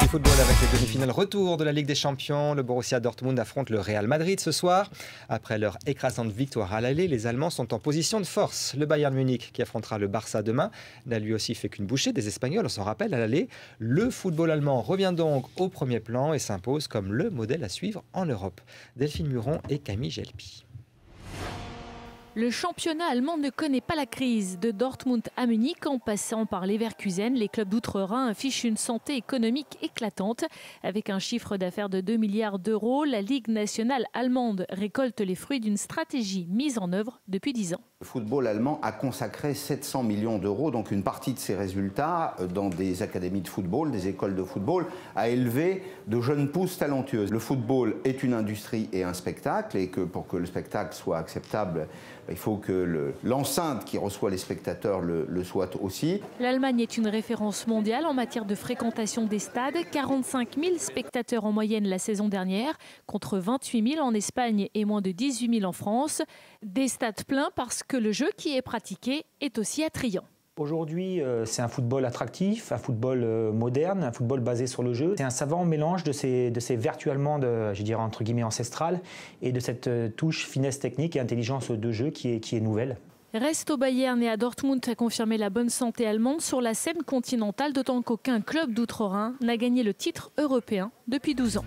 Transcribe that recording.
football avec les demi-finales retour de la Ligue des Champions. Le Borussia Dortmund affronte le Real Madrid ce soir. Après leur écrasante victoire à l'aller, les Allemands sont en position de force. Le Bayern Munich, qui affrontera le Barça demain, n'a lui aussi fait qu'une bouchée des Espagnols, on s'en rappelle, à l'aller. Le football allemand revient donc au premier plan et s'impose comme le modèle à suivre en Europe. Delphine Muron et Camille Gelpi. Le championnat allemand ne connaît pas la crise. De Dortmund à Munich, en passant par Leverkusen, les clubs d'outre-Rhin affichent une santé économique éclatante. Avec un chiffre d'affaires de 2 milliards d'euros, la Ligue nationale allemande récolte les fruits d'une stratégie mise en œuvre depuis 10 ans. Le football allemand a consacré 700 millions d'euros, donc une partie de ses résultats, dans des académies de football, des écoles de football, à élever de jeunes pousses talentueuses. Le football est une industrie et un spectacle, et que pour que le spectacle soit acceptable, il faut que l'enceinte qui reçoit les spectateurs le soit aussi. L'Allemagne est une référence mondiale en matière de fréquentation des stades. 45 000 spectateurs en moyenne la saison dernière, contre 28 000 en Espagne et moins de 18 000 en France. Des stades pleins parce que le jeu qui est pratiqué est aussi attrayant. Aujourd'hui, c'est un football attractif, un football moderne, un football basé sur le jeu. C'est un savant mélange de ces vertus allemandes, je dirais entre guillemets ancestrales, et de cette touche finesse technique et intelligence de jeu qui est nouvelle. Reste au Bayern et à Dortmund à confirmer la bonne santé allemande sur la scène continentale, d'autant qu'aucun club d'outre-Rhin n'a gagné le titre européen depuis 12 ans.